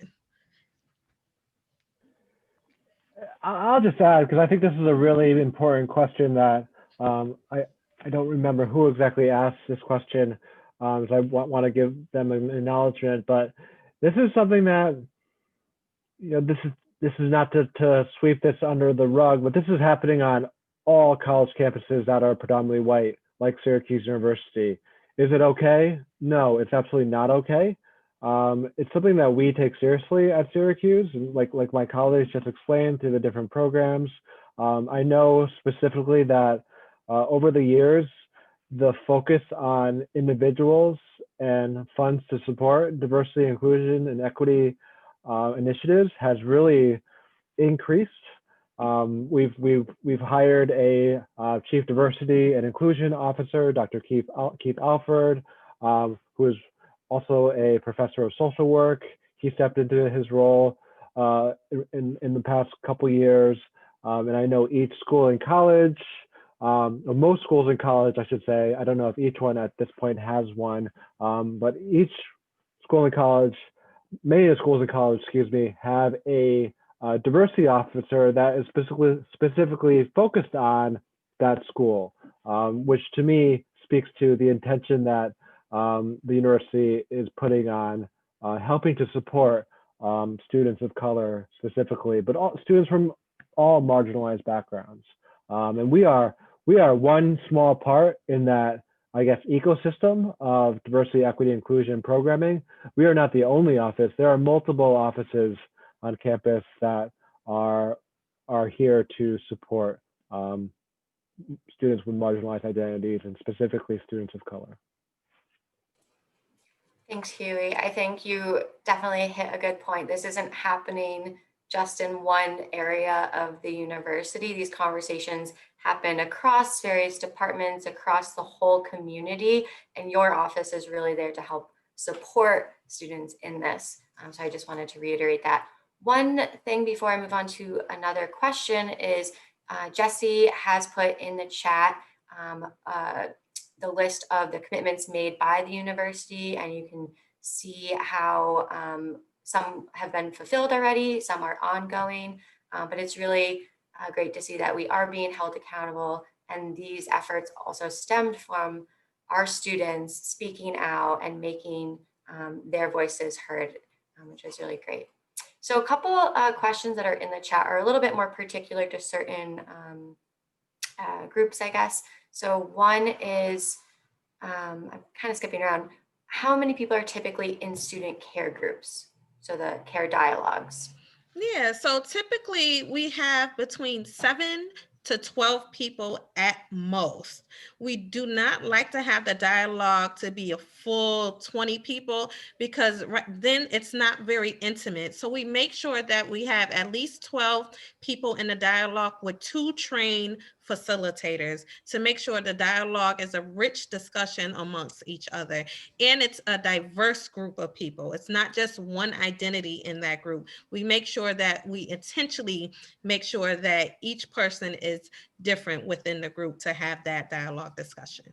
I'll just add, because I think this is a really important question that I don't remember who exactly asked this question, so I want to give them an acknowledgement. But this is something that, this is not to sweep this under the rug, but this is happening on all college campuses that are predominantly white, like Syracuse University. Is it okay? No, it's absolutely not okay. It's something that we take seriously at Syracuse, and like my colleagues just explained through the different programs. I know specifically that over the years, the focus on individuals and funds to support diversity, inclusion, and equity initiatives has really increased. We've hired a chief diversity and inclusion officer, Dr. Keith Alford, who is also a professor of social work. He stepped into his role in the past couple years. And I know each school in college, or most schools in college, I should say, I don't know if each one at this point has one, but each school in college, many of the schools in college, have a diversity officer that is specifically focused on that school, which to me speaks to the intention that the university is putting on helping to support students of color specifically, but all students from all marginalized backgrounds. And we are one small part in that, I guess, ecosystem of diversity, equity, inclusion programming. We are not the only office. There are multiple offices on campus that are here to support students with marginalized identities, and specifically students of color. Thanks, Huey. I think you definitely hit a good point. This isn't happening just in one area of the university. These conversations happen across various departments, across the whole community, and your office is really there to help support students in this. So I just wanted to reiterate that. One thing before I move on to another question is Jesse has put in the chat the list of the commitments made by the university, and you can see how some have been fulfilled already, some are ongoing, but it's really great to see that we are being held accountable, and these efforts also stemmed from our students speaking out and making their voices heard, which is really great. So a couple questions that are in the chat are a little bit more particular to certain groups, I guess. So one is, I'm kind of skipping around, how many people are typically in student care groups? So the care dialogues. Yeah, so typically we have between 7 to 12 people at most. We do not like to have the dialogue to be a full 20 people because then it's not very intimate. So we make sure that we have at least 12 people in the dialogue with 2 trained facilitators to make sure the dialogue is a rich discussion amongst each other. And it's a diverse group of people. It's not just one identity in that group. We make sure that we intentionally make sure that each person is different within the group to have that dialogue discussion.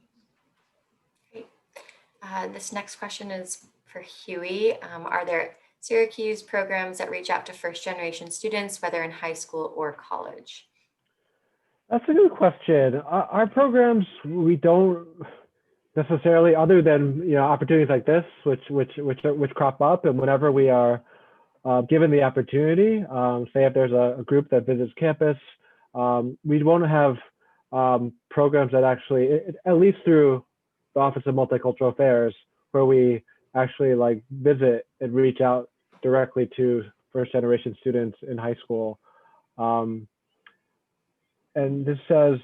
This next question is for Huey. Are there Syracuse programs that reach out to first generation students, whether in high school or college? That's a good question. Our programs, we don't necessarily, other than opportunities like this, which crop up, and whenever we are given the opportunity, say if there's a group that visits campus, we won't have programs that actually, at least through the Office of Multicultural Affairs, where we actually like visit and reach out directly to first generation students in high school. And this says,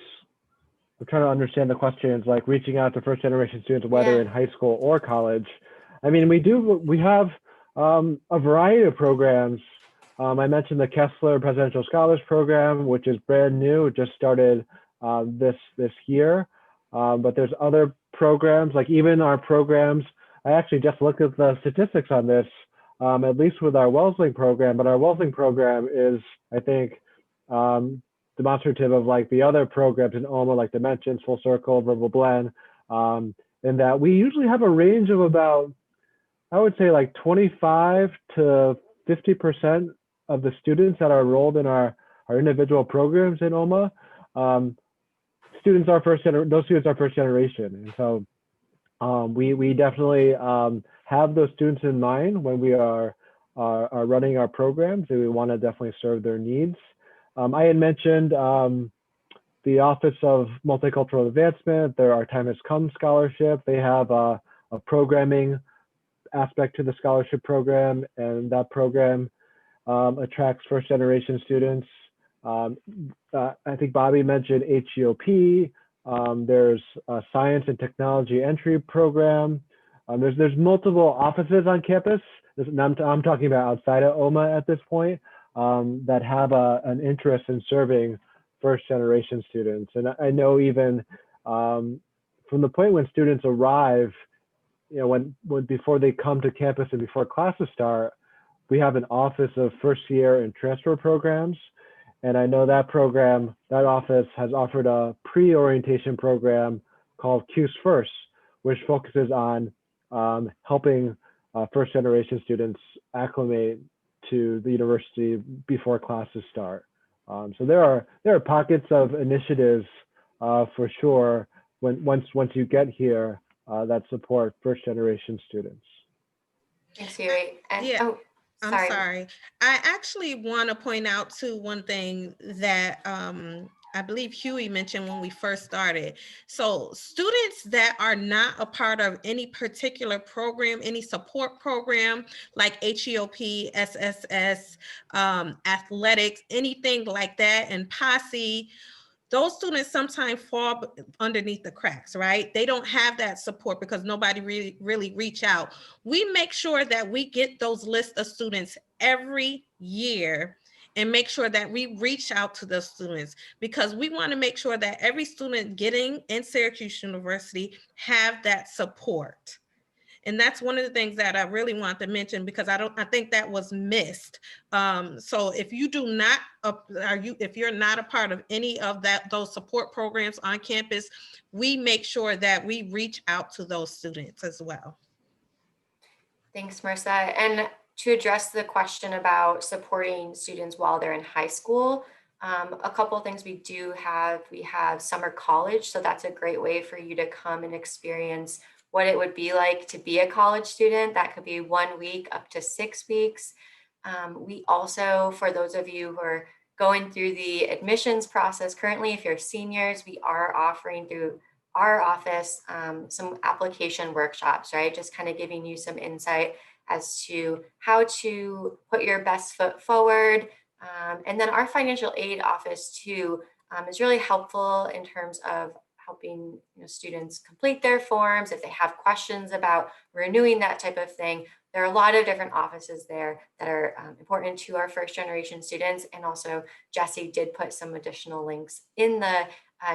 I'm trying to understand the questions, like reaching out to first generation students, whether in high school or college. I mean, we have a variety of programs. I mentioned the Kessler Presidential Scholars Program, which is brand new, it just started this year. But there's other programs, like even our programs, I actually just looked at the statistics on this, at least with our Wellesley program, but our Wellesley program is, I think, demonstrative of like the other programs in OMA, like Dimensions, Full Circle, Verbal Blend, in that we usually have a range of about, I would say like 25 to 50% of the students that are enrolled in our individual programs in OMA. Those students are first generation. And so we definitely have those students in mind when we are running our programs, and we want to definitely serve their needs. I had mentioned the Office of Multicultural Advancement, Our Time Has Come scholarship. They have a programming aspect to the scholarship program, and that program attracts first generation students. I think Bobby mentioned HEOP. There's a Science and Technology Entry Program. There's multiple offices on campus. I'm talking about outside of OMA at this point, that have an interest in serving first generation students. And I know even from the point when students arrive, when before they come to campus and before classes start, we have an office of first year and transfer programs. And I know that office has offered a pre-orientation program called CUSE First, which focuses on helping first generation students acclimate to the university before classes start. So there are pockets of initiatives for sure once you get here that support first generation students. Thanks, Huey. And, Yeah. sorry. I'm sorry. I actually want to point out to one thing that I believe Huey mentioned when we first started. So students that are not a part of any particular program, any support program like HEOP, SSS, athletics, anything like that, and Posse, those students sometimes fall underneath the cracks, right? They don't have that support because nobody really reach out. We make sure that we get those lists of students every year and make sure that we reach out to those students, because we want to make sure that every student getting in Syracuse University have that support. And that's one of the things that I really want to mention, because I think that was missed. So if you do not, if you're not a part of any of those support programs on campus, we make sure that we reach out to those students as well. Thanks, Marissa. And to address the question about supporting students while they're in high school, a couple of things we have summer college. So that's a great way for you to come and experience what it would be like to be a college student. That could be 1 week up to 6 weeks. We also, for those of you who are going through the admissions process currently, if you're seniors, we are offering through our office some application workshops, right? Just kind of giving you some insight as to how to put your best foot forward. And then our financial aid office too is really helpful in terms of helping students complete their forms. If they have questions about renewing that type of thing, there are a lot of different offices there that are important to our first generation students. And also Jesse did put some additional links in the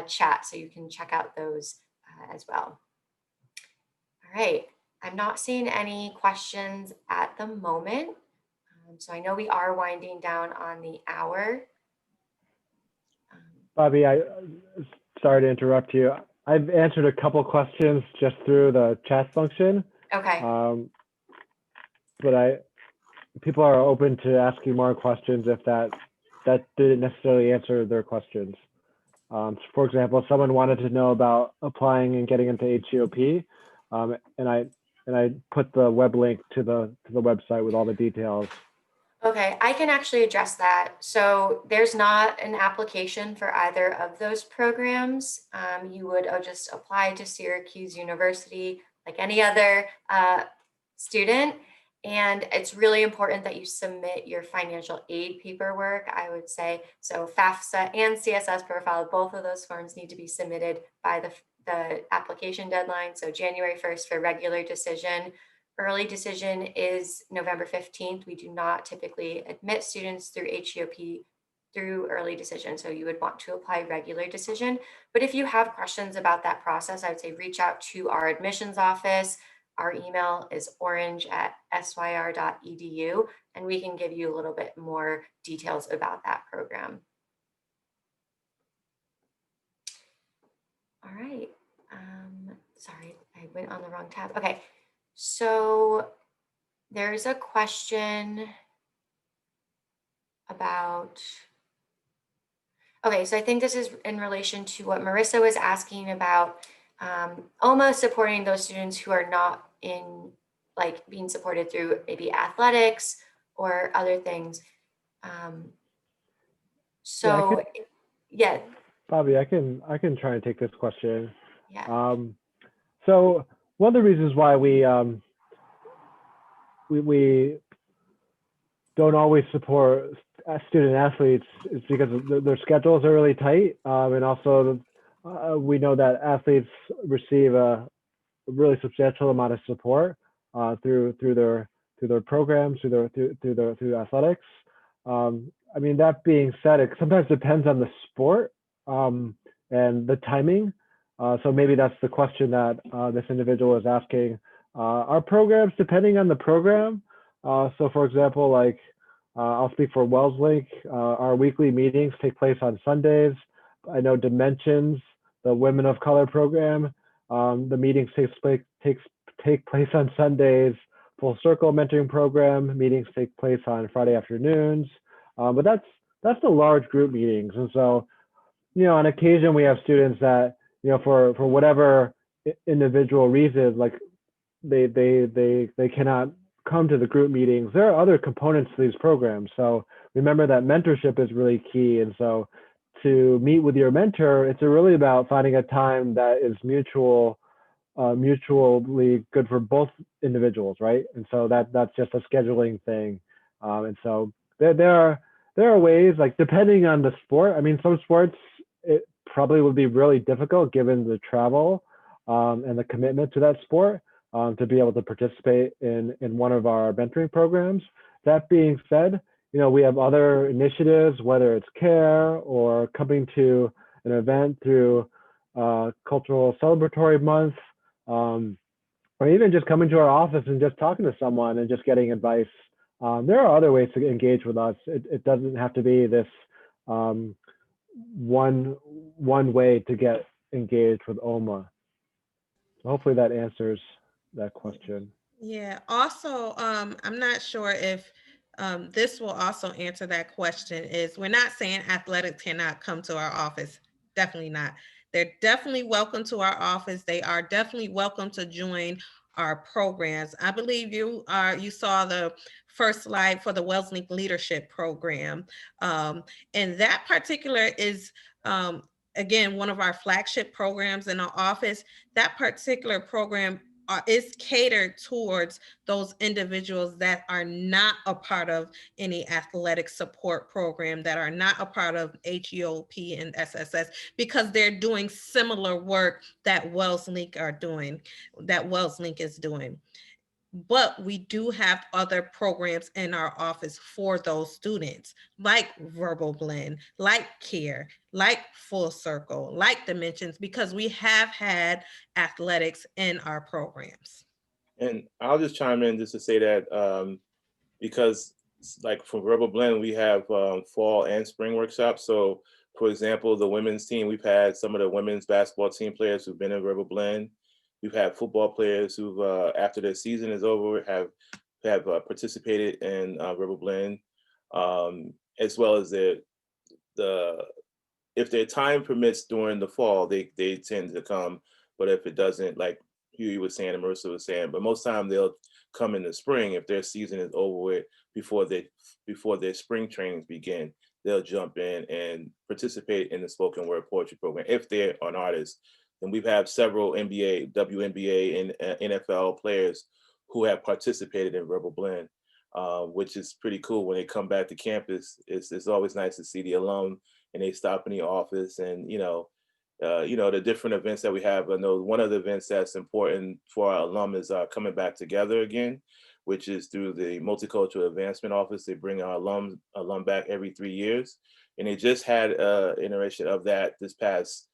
chat, so you can check out those as well. All right, I'm not seeing any questions at the moment. So I know we are winding down on the hour. Bobby, sorry to interrupt you. I've answered a couple questions just through the chat function, Okay. but people are open to asking more questions if that didn't necessarily answer their questions. For example, someone wanted to know about applying and getting into HEOP, and I put the web link to the website with all the details. Okay, I can actually address that. So there's not an application for either of those programs. You would just apply to Syracuse University like any other student. And it's really important that you submit your financial aid paperwork, I would say. So FAFSA and CSS profile, both of those forms need to be submitted by the application deadline. So January 1st for regular decision. Early decision is November 15th. We do not typically admit students through HEOP through early decision. So you would want to apply regular decision. But if you have questions about that process, I would say reach out to our admissions office. Our email is orange@syr.edu, and we can give you a little bit more details about that program. All right. Sorry, I went on the wrong tab. Okay. So there's a question about, okay, so I think this is in relation to what Marissa was asking about, almost supporting those students who are not in, like, being supported through maybe athletics or other things. So yeah. Bobby, I can try and take this question. Yeah. So one of the reasons why we don't always support student athletes is because their schedules are really tight, and also we know that athletes receive a really substantial amount of support through their programs, through athletics. I mean, that being said, it sometimes depends on the sport and the timing. So maybe that's the question that this individual is asking. Our programs, depending on the program. So for example, like I'll speak for Wellesley Wealthlink. Our weekly meetings take place on Sundays. I know Dimensions, the Women of Color program, the meetings take place on Sundays. Full Circle mentoring program meetings take place on Friday afternoons. But that's the large group meetings, and so on occasion we have students that for whatever individual reason, like they cannot come to the group meetings. There are other components to these programs, so remember that mentorship is really key. And so to meet with your mentor, it's really about finding a time that is mutually good for both individuals, right? And so that's just a scheduling thing. And so there are ways, like depending on the sport. I mean, some sports it probably would be really difficult given the travel and the commitment to that sport to be able to participate in one of our mentoring programs. That being said, we have other initiatives, whether it's CARE or coming to an event through Cultural Celebratory Month, or even just coming to our office and just talking to someone and just getting advice. There are other ways to engage with us. It doesn't have to be this one way to get engaged with OMA. So hopefully that answers that question. Yeah. Also, I'm not sure if this will also answer that question. Is we're not saying athletics cannot come to our office. Definitely not. They're definitely welcome to our office. They are definitely welcome to join our programs. I believe you saw the first slide for the Wellesley Leadership Program, and that particular is again one of our flagship programs in our office. That particular program is catered towards those individuals that are not a part of any athletic support program, that are not a part of HEOP and SSS, because they're doing similar work that Wellesley is doing. But we do have other programs in our office for those students, like Verbal Blend, like CARE, like Full Circle, like Dimensions, because we have had athletics in our programs. And I'll just chime in just to say that because like for Verbal Blend, we have fall and spring workshops. So For example, the women's team, we've had some of the women's basketball team players who've been in Rebel Blend. We've had football players who've, after their season is over, have participated in Rebel Blend, as well as the if their time permits during the fall, they tend to come. But if it doesn't, like Huey was saying and Marissa was saying, but most time they'll come in the spring if their season is over with before their spring trainings begin. They'll jump in and participate in the spoken word poetry program if they're an artist. And we've had several NBA, WNBA, and NFL players who have participated in Rebel Blend, which is pretty cool. When they come back to campus, it's always nice to see the alum and they stop in the office and, the different events that we have. I know one of the events that's important for our alum is coming back together again, which is through the Multicultural Advancement Office. They bring our alum back every 3 years. And they just had an iteration of that this past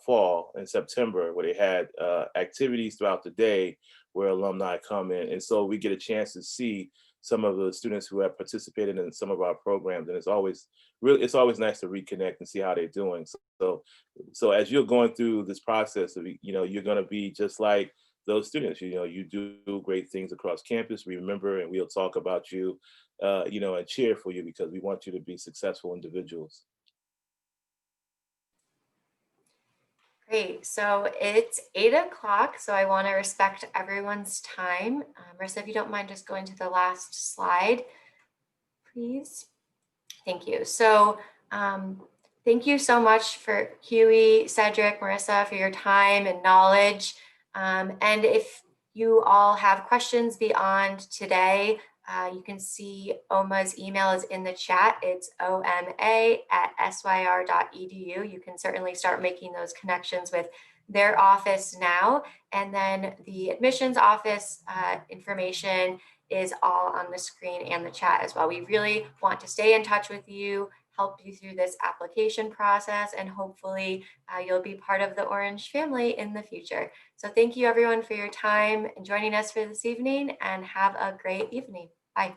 fall in September, where they had activities throughout the day where alumni come in. And so we get a chance to see some of the students who have participated in some of our programs. And it's always nice to reconnect and see how they're doing. So as you're going through this process of, you're going to be just like those students. You do great things across campus. We remember and we'll talk about you, and cheer for you because we want you to be successful individuals. Great. So it's 8 o'clock. So I want to respect everyone's time. Marissa, if you don't mind just going to the last slide, please. Thank you. So thank you so much for Huey, Cedric, Marissa, for your time and knowledge. And if you all have questions beyond today, you can see OMA's email is in the chat. It's oma@syr.edu. You can certainly start making those connections with their office now. And then the admissions office information is all on the screen and the chat as well. We really want to stay in touch with you, help you through this application process, and hopefully you'll be part of the Orange family in the future. So thank you everyone for your time and joining us for this evening, and have a great evening. Bye.